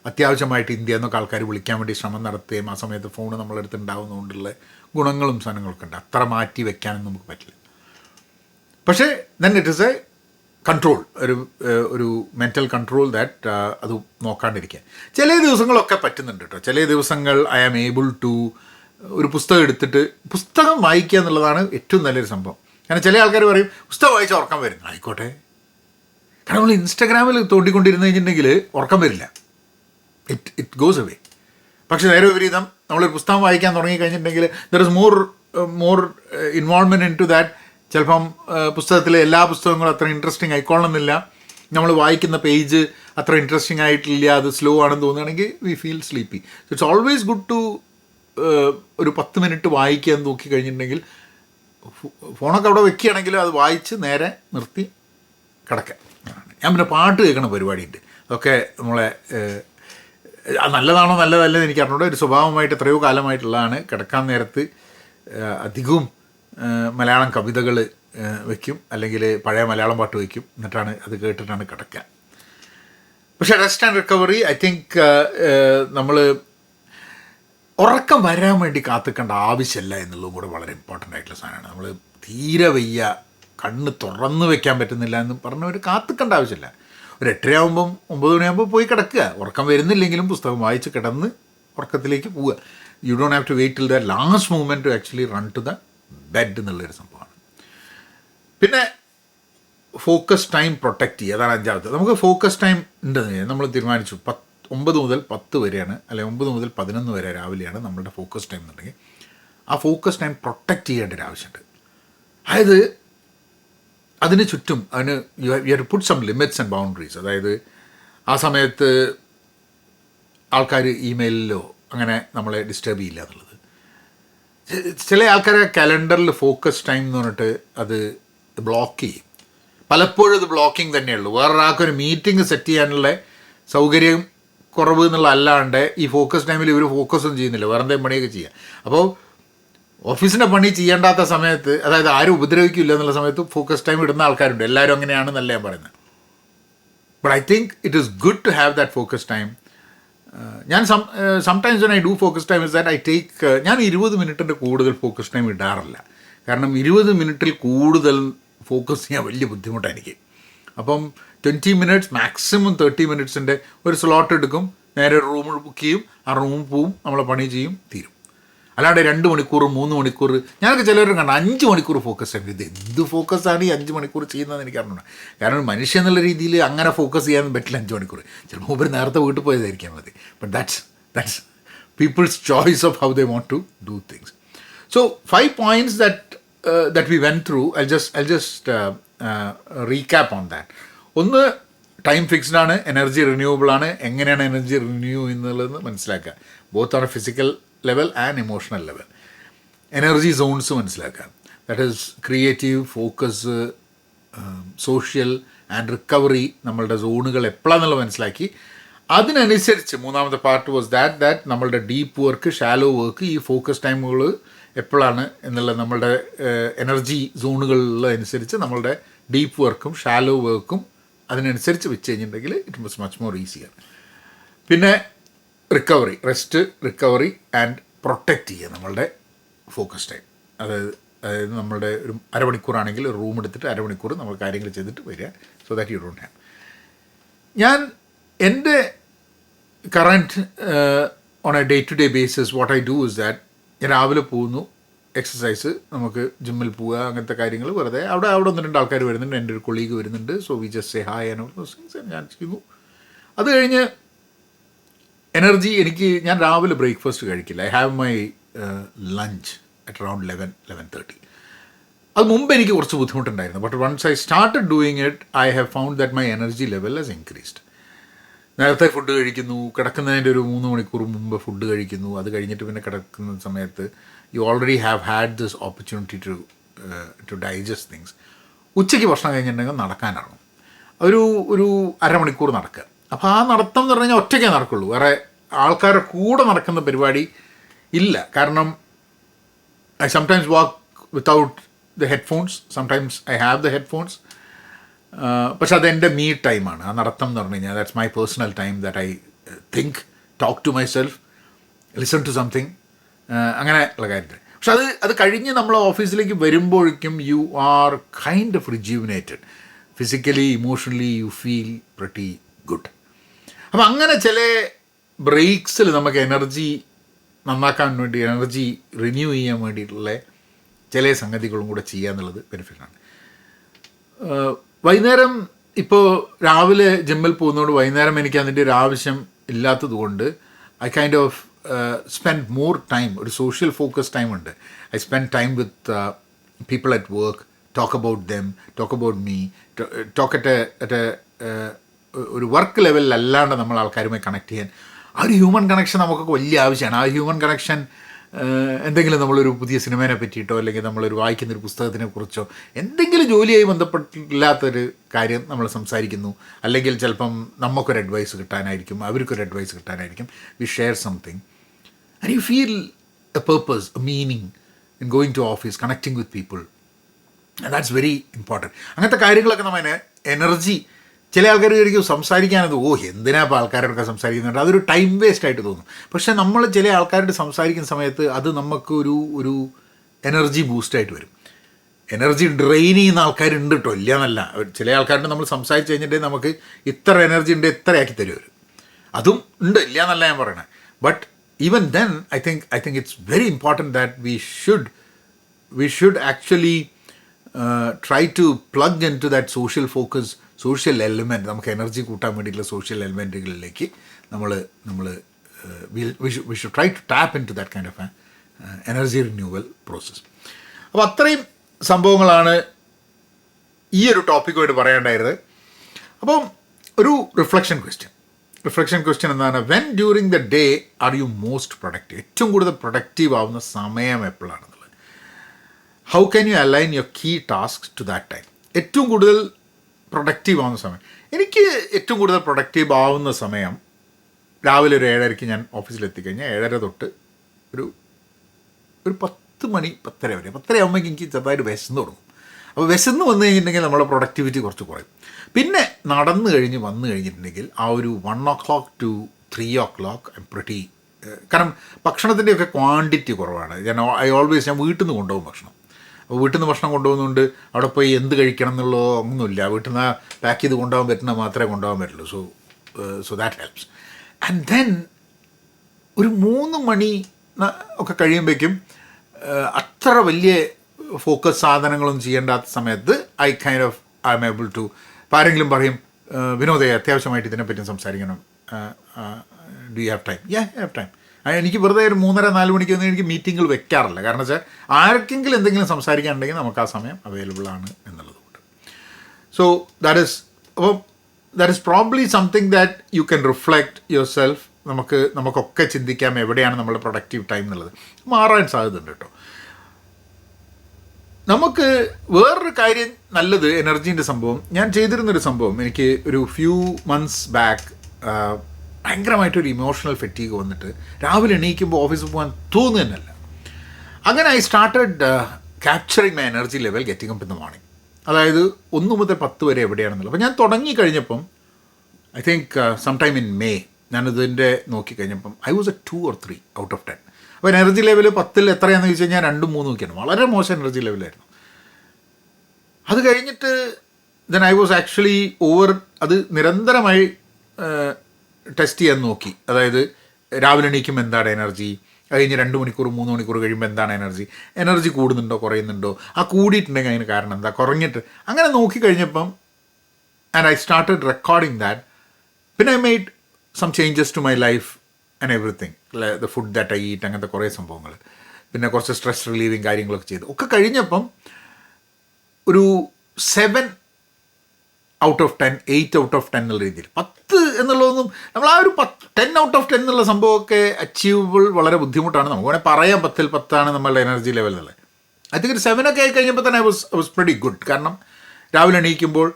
അത്യാവശ്യമായിട്ട് ഇന്ത്യയിൽ നിന്നൊക്കെ ആൾക്കാർ വിളിക്കാൻ വേണ്ടി ശ്രമം നടത്തുകയും ആ സമയത്ത് ഫോൺ നമ്മളെടുത്ത് ഉണ്ടാകുന്നതുകൊണ്ടുള്ള ഗുണങ്ങളും സാധനങ്ങളൊക്കെ ഉണ്ട്. അത്ര മാറ്റി വെക്കാനൊന്നും നമുക്ക് പറ്റില്ല. പക്ഷേ then it is A control, ഒരു മെൻ്റൽ കൺട്രോൾ ദാറ്റ് അത് നോക്കാണ്ടിരിക്കുക. ചില ദിവസങ്ങളൊക്കെ പറ്റുന്നുണ്ട് കേട്ടോ. ചില ദിവസങ്ങൾ ഐ ആം ഏബിൾ ടു ഒരു പുസ്തകം എടുത്തിട്ട് പുസ്തകം വായിക്കുക എന്നുള്ളതാണ് ഏറ്റവും നല്ലൊരു സംഭവം. കാരണം ചില ആൾക്കാർ പറയും പുസ്തകം വായിച്ച് ഉറക്കം വരും. ആയിക്കോട്ടെ, കാരണം നമ്മൾ ഇൻസ്റ്റഗ്രാമിൽ തോണ്ടിക്കൊണ്ടിരുന്ന് കഴിഞ്ഞിട്ടുണ്ടെങ്കിൽ ഉറക്കം വരില്ല. It goes away. പക്ഷേ നേരെ വിപരീതം നമ്മളൊരു പുസ്തകം വായിക്കാൻ തുടങ്ങിക്കഴിഞ്ഞിട്ടുണ്ടെങ്കിൽ there is more involvement in to that. ചിലപ്പം പുസ്തകത്തിലെ എല്ലാ പുസ്തകങ്ങളും അത്ര ഇൻട്രസ്റ്റിംഗ് ആയിക്കോളണമെന്നില്ല. നമ്മൾ വായിക്കുന്ന പേജ് അത്ര ഇൻട്രസ്റ്റിംഗ് ആയിട്ടില്ല, അത് സ്ലോ ആണെന്ന് തോന്നുകയാണെങ്കിൽ we feel sleepy. So it's always good to ഒരു 10 മിനിറ്റ് വായിക്കുക എന്ന് നോക്കിക്കഴിഞ്ഞിട്ടുണ്ടെങ്കിൽ ഫോണൊക്കെ അവിടെ വെക്കുകയാണെങ്കിലും അത് വായിച്ച് നേരെ നിർത്തി കിടക്കാം. ഞാൻ പിന്നെ പാട്ട് കേൾക്കണ പരിപാടിയുണ്ട്. അതൊക്കെ നമ്മളെ നല്ലതാണോ നല്ലതല്ലെന്ന് എനിക്ക് അറിഞ്ഞൂടെ. ഒരു സ്വഭാവമായിട്ട് എത്രയോ കാലമായിട്ടുള്ളതാണ്. കിടക്കാൻ നേരത്ത് അധികവും മലയാളം കവിതകൾ വയ്ക്കും, അല്ലെങ്കിൽ പഴയ മലയാളം പാട്ട് വയ്ക്കും. എന്നിട്ടാണ് അത് കേട്ടിട്ടാണ് കിടക്കുക. പക്ഷേ rest and recovery I think നമ്മൾ ഉറക്കം വരാൻ വേണ്ടി കാത്തിക്കേണ്ട ആവശ്യമില്ല എന്നുള്ളതും കൂടെ വളരെ ഇമ്പോർട്ടൻ്റ് ആയിട്ടുള്ള സാധനമാണ്. നമ്മൾ തീരെ വയ്യ, കണ്ണ് തുറന്ന് വെക്കാൻ പറ്റുന്നില്ല എന്ന് പറഞ്ഞവർ കാത്തിക്കേണ്ട ആവശ്യമില്ല. ഒരു 8:30 9 മണിയാകുമ്പോൾ പോയി കിടക്കുക. ഉറക്കം വരുന്നില്ലെങ്കിലും പുസ്തകം വായിച്ച് കിടന്ന് ഉറക്കത്തിലേക്ക് പോവുക. You don't have to wait till the last moment to actually run to the bed എന്നുള്ളൊരു സംഭവമാണ്. പിന്നെ ഫോക്കസ് ടൈം പ്രൊട്ടക്റ്റ് ചെയ്യുക, അതാണ് 5ാമത്തെ. നമുക്ക് ഫോക്കസ് ടൈം ഉണ്ടെന്ന് നമ്മൾ തീരുമാനിച്ചു 9 മുതൽ 10 വരെയാണ്, അല്ലെങ്കിൽ 9 മുതൽ 11 വരെ രാവിലെയാണ് നമ്മളുടെ ഫോക്കസ് ടൈം എന്നുണ്ടെങ്കിൽ ആ ഫോക്കസ് ടൈം പ്രൊട്ടക്റ്റ് ചെയ്യേണ്ട ഒരു ആവശ്യമുണ്ട്. അതായത് അതിന് ചുറ്റും you have to put some limits and boundaries. അതായത് ആ സമയത്ത് ആൾക്കാർ ഇമെയിലിലോ അങ്ങനെ നമ്മളെ ഡിസ്റ്റർബ് ചെയ്യില്ല എന്നുള്ളത്. ചില ആൾക്കാരെ കലണ്ടറിൽ ഫോക്കസ് ടൈം എന്ന് പറഞ്ഞിട്ട് അത് ബ്ലോക്ക് ചെയ്യും. പലപ്പോഴും ഇത് ബ്ലോക്കിംഗ് തന്നെയുള്ളൂ. വേറൊരാൾക്കൊരു മീറ്റിംഗ് സെറ്റ് ചെയ്യാനുള്ള സൗകര്യം കുറവ് എന്നുള്ള അല്ലാണ്ട് ഈ ഫോക്കസ് ടൈമിൽ ഇവർ ഫോക്കസ് ഒന്നും ചെയ്യുന്നില്ല, വേറെ എന്തെങ്കിലും പണിയൊക്കെ ചെയ്യുക. അപ്പോൾ ഓഫീസിൻ്റെ പണി ചെയ്യേണ്ടാത്ത സമയത്ത്, അതായത് ആരും ഉപദ്രവിക്കില്ല എന്നുള്ള സമയത്ത് ഫോക്കസ് ടൈം ഇടുന്ന ആൾക്കാരുണ്ട്. എല്ലാവരും അങ്ങനെയാണെന്നല്ല ഞാൻ പറയുന്നത്. But I think it is good to have that focus time. ഞാൻ sometimes when I do focus time is that I take, ഞാൻ 20 മിനിറ്റിൻ്റെ കൂടുതൽ ഫോക്കസ് ടൈം ഇടാറില്ല. കാരണം 20 മിനിറ്റിൽ കൂടുതൽ ഫോക്കസ് ചെയ്യാൻ വലിയ ബുദ്ധിമുട്ടാണ് എനിക്ക്. അപ്പം 20 മിനിറ്റ്സ് മാക്സിമം 30 മിനിറ്റ്സിൻ്റെ ഒരു സ്ലോട്ട് എടുക്കും, നേരെ ഒരു റൂം ബുക്ക് ചെയ്യും, ആ റൂമിൽ പോവും, നമ്മളെ പണി ചെയ്യും, തീരും. അല്ലാണ്ട് 2 മണിക്കൂർ 3 മണിക്കൂർ, ഞാനൊക്കെ ചിലവരും കണ്ട 5 മണിക്കൂർ ഫോക്കസ് ടൈം. ഇത് എന്ത് ഫോക്കസാണ് ഈ 5 മണിക്കൂർ ചെയ്യുന്നതെന്ന് എനിക്ക് അറിഞ്ഞൂടാ. കാരണം മനുഷ്യ എന്നുള്ള രീതിയിൽ അങ്ങനെ ഫോക്കസ് ചെയ്യാൻ പറ്റില്ല 5 മണിക്കൂർ. ചിലപ്പോൾ ഒരു നേരത്തെ വീട്ടിൽ പോയതായിരിക്കാൻ മതി. But that's people's choice of how they want to do things. So 5 points that we went through. I'll just recap on that. ഒന്ന്, ടൈം ഫിക്സ്ഡ് ആണ്, എനർജി റിന്യൂവബിൾ ആണ്. എങ്ങനെയാണ് എനർജി റിന്യൂ എന്നുള്ളത് മനസ്സിലാക്കുക. ബോത്ത് ആണ് physical level and emotional level. Energy zones മനസ്സിലാക്കുക. That is creative, focus, social and recovery. നമ്മളുടെ സോണുകൾ എപ്പോഴാണെന്നുള്ളത് മനസ്സിലാക്കി അതിനനുസരിച്ച് മൂന്നാമത്തെ പാർട്ട് വാസ് ദാറ്റ് നമ്മളുടെ ഡീപ്പ് വർക്ക്, ഷാലോ വർക്ക്, ഈ ഫോക്കസ് ടൈമുകൾ എപ്പോഴാണ് എന്നുള്ള നമ്മളുടെ എനർജി സോണുകളിലനുസരിച്ച് നമ്മളുടെ ഡീപ്പ് വർക്കും ഷാലോ വർക്കും അതിനനുസരിച്ച് വെച്ച് കഴിഞ്ഞിട്ടുണ്ടെങ്കിൽ it was much more easier. പിന്നെ recovery, rest, recovery and protect ചെയ്യുക നമ്മളുടെ ഫോക്കസ് ടൈം. അതായത് നമ്മളുടെ ഒരു അരമണിക്കൂറാണെങ്കിൽ ഒരു റൂം എടുത്തിട്ട് അരമണിക്കൂർ നമ്മൾ കാര്യങ്ങൾ ചെയ്തിട്ട് വരിക, so that you don't have. ഞാൻ എൻ്റെ current on a day to day basis what I do is that ഞാൻ രാവിലെ പോകുന്നു, എക്സസൈസ്, നമുക്ക് ജിമ്മിൽ പോവുക, അങ്ങനത്തെ കാര്യങ്ങൾ വെറുതെ അവിടെ 1-2 ആൾക്കാർ വരുന്നുണ്ട്, എൻ്റെ ഒരു കൊളീഗ് വരുന്നുണ്ട്. So we just say hi and all those things ഞാൻ ചെയ്യുന്നു. അത് കഴിഞ്ഞ് എനർജി ഞാൻ രാവിലെ ബ്രേക്ക്ഫാസ്റ്റ് കഴിക്കില്ല. I have my lunch at around 11-11:30. അത് മുമ്പ് എനിക്ക് കുറച്ച് ബുദ്ധിമുട്ടുണ്ടായിരുന്നു. But once I started doing it I have found that my energy level has increased. നേരത്തെ ഫുഡ് കഴിക്കുന്നു, കിടക്കുന്നതിൻ്റെ ഒരു 3 മണിക്കൂർ മുമ്പ് ഫുഡ് കഴിക്കുന്നു. അത് കഴിഞ്ഞിട്ട് പിന്നെ കിടക്കുന്ന സമയത്ത് you already have had this opportunity to digest things. ഉച്ചയ്ക്ക് ഭക്ഷണം കഴിഞ്ഞിട്ടുണ്ടെങ്കിൽ നടക്കാനാണ് ഒരു അരമണിക്കൂർ നടക്കുക. അപ്പോൾ ആ നടത്തം എന്ന് പറഞ്ഞു കഴിഞ്ഞാൽ ഒറ്റയ്ക്കേ നടക്കുള്ളൂ, വേറെ ആൾക്കാരുടെ കൂടെ നടക്കുന്ന പരിപാടി ഇല്ല. കാരണം I sometimes walk without the headphones, sometimes I have the headphones. പക്ഷെ അതെൻ്റെ മീ ടൈമാണ്. ആ നടത്തം എന്ന് പറഞ്ഞു കഴിഞ്ഞാൽ that's my personal time that I think, talk to myself, listen to something, അങ്ങനെ ഉള്ള കാര്യത്തിൽ. പക്ഷെ അത് കഴിഞ്ഞ് നമ്മൾ ഓഫീസിലേക്ക് വരുമ്പോഴേക്കും you are kind of rejuvenated. Physically, emotionally you feel pretty good. അപ്പം അങ്ങനെ ചില ബ്രേക്സിൽ നമുക്ക് എനർജി നന്നാക്കാൻ വേണ്ടി, എനർജി റിന്യൂ ചെയ്യാൻ വേണ്ടിയിട്ടുള്ള ചില സംഗതികളും കൂടെ ചെയ്യുക എന്നുള്ളത് ബെനിഫിറ്റാണ്. വൈകുന്നേരം ഇപ്പോൾ രാവിലെ ജിമ്മിൽ പോകുന്നതുകൊണ്ട് വൈകുന്നേരം എനിക്ക് അതിൻ്റെ ഒരു ആവശ്യം ഇല്ലാത്തത് കൊണ്ട് I kind of spend more time, ഒരു സോഷ്യൽ ഫോക്കസ് ടൈം ഉണ്ട്. I spend time with people at work, talk about them, talk about me, talk at ഒരു വർക്ക് ലെവലിലല്ലാണ്ട് നമ്മൾ ആൾക്കാരുമായി കണക്ട് ചെയ്യാൻ. ആ ഒരു ഹ്യൂമൻ കണക്ഷൻ നമുക്കൊക്കെ വലിയ ആവശ്യമാണ്. ആ ഹ്യൂമൻ കണക്ഷൻ എന്തെങ്കിലും നമ്മളൊരു പുതിയ സിനിമേനെ പറ്റിയിട്ടോ അല്ലെങ്കിൽ നമ്മളൊരു വായിക്കുന്നൊരു പുസ്തകത്തിനെ കുറിച്ചോ എന്തെങ്കിലും ജോലിയായി ബന്ധപ്പെട്ടില്ലാത്തൊരു കാര്യം നമ്മൾ സംസാരിക്കുന്നു, അല്ലെങ്കിൽ ചിലപ്പം നമുക്കൊരു അഡ്വൈസ് കിട്ടാനായിരിക്കും, അവർക്കൊരു അഡ്വൈസ് കിട്ടാനായിരിക്കും. We share something and you feel a purpose, a meaning in going to office, connecting with people. That's very important. അങ്ങനത്തെ കാര്യങ്ങളൊക്കെ നമ്മൾ എനർജി. ചില ആൾക്കാർ വിചാരിക്കും സംസാരിക്കാനത് എന്തിനാ ഇപ്പോൾ ആൾക്കാരോടൊക്കെ സംസാരിക്കുന്നുണ്ട്, അതൊരു ടൈം വേസ്റ്റ് ആയിട്ട് തോന്നും. പക്ഷേ നമ്മൾ ചില ആൾക്കാരോട് സംസാരിക്കുന്ന സമയത്ത് അത് നമുക്ക് ഒരു എനർജി ബൂസ്റ്റായിട്ട് വരും. എനർജി ഡ്രെയിൻ ചെയ്യുന്ന ആൾക്കാരുണ്ട് കേട്ടോ, ഇല്ല എന്നല്ല. ചില ആൾക്കാരുടെ നമ്മൾ സംസാരിച്ച് കഴിഞ്ഞിട്ട് നമുക്ക് ഇത്ര എനർജി ഉണ്ട് എത്രയാക്കി തരും അവർ, അതും ഉണ്ട്, ഇല്ല എന്നല്ല ഞാൻ പറയണത്. But even then I think it's very important that we should actually try to plug in to that social focus, social element. നമുക്ക് എനർജി കൂട്ടാൻ വേണ്ടിയിട്ടുള്ള സോഷ്യൽ എലിമെൻറ്റുകളിലേക്ക് we should try to tap in to that kind of energy renewal process. അപ്പോൾ അത്രയും സംഭവങ്ങളാണ് ഈ ഒരു ടോപ്പിക്കുമായിട്ട് പറയേണ്ടായിരുന്നത്. അപ്പം ഒരു റിഫ്ലക്ഷൻ ക്വസ്റ്റ്യൻ എന്താണ്, when during the day are you most productive? ഏറ്റവും കൂടുതൽ പ്രൊഡക്റ്റീവ് ആവുന്ന സമയം എപ്പോഴാണെന്നുള്ളത്. How can you align your key task to that time? ഏറ്റവും കൂടുതൽ പ്രൊഡക്റ്റീവ് ആവുന്ന സമയം, എനിക്ക് ഏറ്റവും കൂടുതൽ പ്രൊഡക്റ്റീവ് ആവുന്ന സമയം രാവിലെ ഒരു 7:30 ഞാൻ ഓഫീസിലെത്തിക്കഴിഞ്ഞാൽ 7:30 തൊട്ട് ഒരു 10 മണി 10:30 വരെ. 10:30 ആകുമ്പോഴേക്കും എനിക്ക് ചെറുതായിട്ട് വിശന്ന് തുടങ്ങും. അപ്പോൾ വിശന്ന് വന്നു കഴിഞ്ഞിട്ടുണ്ടെങ്കിൽ നമ്മളെ പ്രൊഡക്ടിവിറ്റി കുറച്ച് കുറയും. പിന്നെ നടന്നു കഴിഞ്ഞ് വന്നു കഴിഞ്ഞിട്ടുണ്ടെങ്കിൽ ആ ഒരു 1 o'clock to 3 o'clock പ്രിറ്റി, കാരണം ഭക്ഷണത്തിൻ്റെയൊക്കെ ക്വാണ്ടിറ്റി കുറവാണ്. ഞാൻ വീട്ടിൽ നിന്ന് കൊണ്ടുപോകും ഭക്ഷണം. അപ്പോൾ വീട്ടിൽ നിന്ന് ഭക്ഷണം കൊണ്ടുപോകുന്നുണ്ട്, അവിടെ പോയി എന്ത് കഴിക്കണം എന്നുള്ളതോ ഒന്നുമില്ല. വീട്ടിൽ നിന്ന് പാക്ക് ചെയ്ത് കൊണ്ടുപോകാൻ പറ്റുന്ന മാത്രമേ കൊണ്ടുപോകാൻ പറ്റുള്ളൂ. So that helps. And then ഒരു 3 മണി ഒക്കെ കഴിയുമ്പോഴേക്കും അത്ര വലിയ ഫോക്കസ് സാധനങ്ങളൊന്നും ചെയ്യേണ്ടാത്ത സമയത്ത് ഐ എം ഏബിൾ ടു, ഇപ്പോൾ ആരെങ്കിലും പറയും വിനോദേ അത്യാവശ്യമായിട്ട് ഇതിനെപ്പറ്റി സംസാരിക്കണം, do you have time? Have time. എനിക്ക് വെറുതെ ഒരു 3:30-4 മണിക്കൊന്നും എനിക്ക് മീറ്റിങ്ങുകൾ വെക്കാറില്ല. കാരണം വെച്ചാൽ ആർക്കെങ്കിലും എന്തെങ്കിലും സംസാരിക്കാനുണ്ടെങ്കിൽ നമുക്ക് ആ സമയം അവൈലബിൾ ആണ് എന്നുള്ളതുകൊണ്ട്. So that is probably something that you can reflect your self. നമുക്കൊക്കെ ചിന്തിക്കാം എവിടെയാണ് നമ്മുടെ പ്രൊഡക്റ്റീവ് ടൈം എന്നുള്ളത്. മാറാൻ സാധ്യതയുണ്ട് കേട്ടോ. നമുക്ക് വേറൊരു കാര്യം നല്ലത്, എനർജീൻ്റെ സംഭവം, ഞാൻ ചെയ്തിരുന്നൊരു സംഭവം, എനിക്ക് ഒരു ഫ്യൂ മന്ത്സ് ബാക്ക് ഭയങ്കരമായിട്ടൊരു ഇമോഷണൽ ഫെറ്റീഗ് വന്നിട്ട് രാവിലെ എണീക്കുമ്പോൾ ഓഫീസിൽ പോകാൻ തോന്നുന്നതല്ല. അങ്ങനെ I started capturing my energy level getting up in the morning. അതായത് 1 മുതൽ 10 വരെ എവിടെയാണെന്നുള്ളത്. അപ്പോൾ ഞാൻ തുടങ്ങിക്കഴിഞ്ഞപ്പം I think some time in May ഞാനിതിൻ്റെ നോക്കിക്കഴിഞ്ഞപ്പം I was a 2 or 3 out of 10. അപ്പോൾ എനർജി ലെവൽ 10-ൽ എത്രയാണെന്ന് ചോദിച്ചു കഴിഞ്ഞാൽ 2-3 ഒക്കെയാണ്. വളരെ മോശം എനർജി ലെവലായിരുന്നു. അത് കഴിഞ്ഞിട്ട് ദെൻ ഐ വാസ് ആക്ച്വലി അത് നിരന്തരമായി ടെസ്റ്റ് ചെയ്യാൻ നോക്കി. അതായത് രാവിലെ എണീക്കുമ്പോൾ എന്താണ് എനർജി, അത് കഴിഞ്ഞ് 2 മണിക്കൂർ 3 മണിക്കൂർ കഴിയുമ്പോൾ എന്താണ് എനർജി കൂടുന്നുണ്ടോ കുറയുന്നുണ്ടോ, ആ കൂടിയിട്ടുണ്ടെങ്കിൽ അതിന് കാരണം എന്താ, കുറഞ്ഞിട്ട്, അങ്ങനെ നോക്കിക്കഴിഞ്ഞപ്പം and I started recording that. പിന്നെ I made some changes to my life and everything, the food that I eat, അങ്ങനത്തെ കുറേ സംഭവങ്ങൾ. പിന്നെ കുറച്ച് സ്ട്രെസ് റിലീവിങ് കാര്യങ്ങളൊക്കെ ചെയ്തു. ഒക്കെ കഴിഞ്ഞപ്പം ഒരു 7 out of 10, 8 out of 10 എന്നുള്ള രീതിയിൽ. 10 എന്നുള്ളതൊന്നും നമ്മൾ ആ ഒരു 10 out of 10 എന്നുള്ള സംഭവമൊക്കെ അച്ചീവബിൾ വളരെ ബുദ്ധിമുട്ടാണ്. നമുക്ക് വേണമെങ്കിൽ പറയാം 10-ൽ 10 നമ്മളുടെ എനർജി ലെവൽ എന്നുള്ളത്. ഐ തിങ്ക് ഒരു 7 ഒക്കെ ആയി കഴിഞ്ഞപ്പോൾ തന്നെ ഐ വാസ് പ്രെറ്റി ഗുഡ്. കാരണം രാവിലെ എണീക്കുമ്പോൾ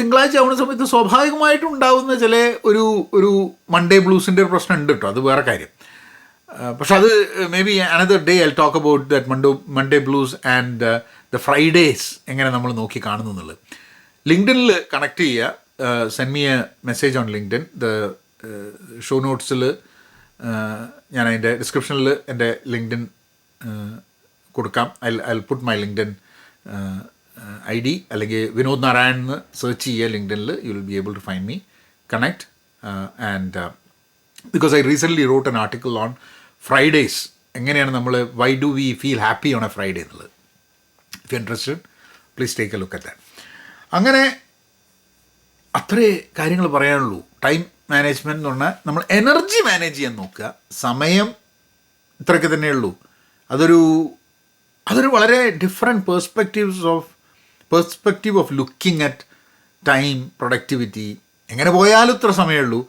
തിങ്കളാഴ്ച ആവുന്ന സമയത്ത് സ്വാഭാവികമായിട്ടും ഉണ്ടാകുന്ന ചില ഒരു മൺഡേ ബ്ലൂസിൻ്റെ ഒരു പ്രശ്നം ഉണ്ട് കേട്ടോ, അത് വേറെ കാര്യം. പക്ഷെ അത് maybe another day I talk about that Monday blues and the Fridays എങ്ങനെ നമ്മൾ നോക്കി കാണുന്നു എന്നുള്ളത്. ലിങ്ക്ഡിനിൽ കണക്ട് ചെയ്യുക, send me a message on LinkedIn. The show നോട്ട്സിൽ ഞാൻ അതിൻ്റെ ഡിസ്ക്രിപ്ഷനിൽ എൻ്റെ ലിങ്ക്ഡിൻ കൊടുക്കാം. I put my LinkedIn ID അല്ലെങ്കിൽ വിനോദ് നാരായൺ എന്ന് സെർച്ച് ചെയ്യുക ലിങ്ക്ഡിനിൽ, you will be able to find me, connect. And because I recently wrote an article on Fridays, എങ്ങനെയാണ് നമ്മൾ why do we feel happy on a Friday എന്നുള്ളത്. If you interested please take a look at that. അങ്ങനെ അത്രേ കാര്യങ്ങൾ പറയാനുള്ളൂ. Time management എന്ന് പറഞ്ഞാൽ നമ്മൾ എനർജി മാനേജ് ചെയ്യാൻ നോക്കുക. സമയം ഇത്രയൊക്കെ തന്നെയുള്ളൂ. അതൊരു വളരെ different perspective of looking at time, productivity. എങ്ങനെ പോയാലും ഇത്ര സമയമുള്ളൂ.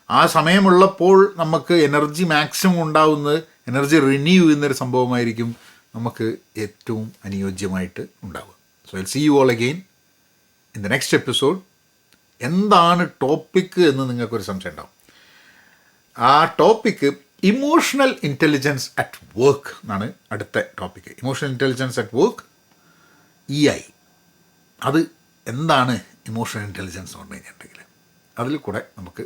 ആ സമയമുള്ളപ്പോൾ നമുക്ക് എനർജി മാക്സിമം ഉണ്ടാവുന്നത്, എനർജി റിന്യൂ ചെയ്യുന്നൊരു സംഭവമായിരിക്കും നമുക്ക് ഏറ്റവും അനുയോജ്യമായിട്ട് ഉണ്ടാവുക. So I see you all again in the next episode. എന്താണ് ടോപ്പിക്ക് എന്ന് നിങ്ങൾക്കൊരു സംശയം ഉണ്ടാവും. ആ topic emotional intelligence at work എന്നാണ് അടുത്ത topic. Emotional intelligence at work, EI. അത് എന്താണ് ഇമോഷണൽ ഇൻ്റലിജൻസ് എന്ന് പറഞ്ഞു കഴിഞ്ഞിട്ടുണ്ടെങ്കിൽ അതിൽ കൂടെ നമുക്ക്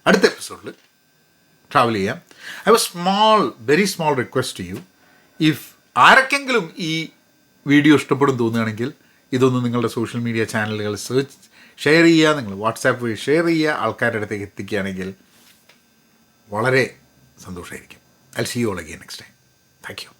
അടുത്ത എപ്പിസോഡിൽ ട്രാവൽ ചെയ്യാം. I have very small request to you. If ആരൊക്കെങ്കിലും ഈ വീഡിയോ ഇഷ്ടപ്പെടും തോന്നുകയാണെങ്കിൽ ഇതൊന്ന് നിങ്ങളുടെ സോഷ്യൽ മീഡിയ ചാനലുകൾ ഷെയർ ചെയ്യുക, നിങ്ങൾ വാട്സാപ്പ് വഴി ഷെയർ ചെയ്യുക, ആൾക്കാരുടെ അടുത്തേക്ക് എത്തിക്കുകയാണെങ്കിൽ വളരെ സന്തോഷമായിരിക്കും. I'll see you all again next time. Thank you.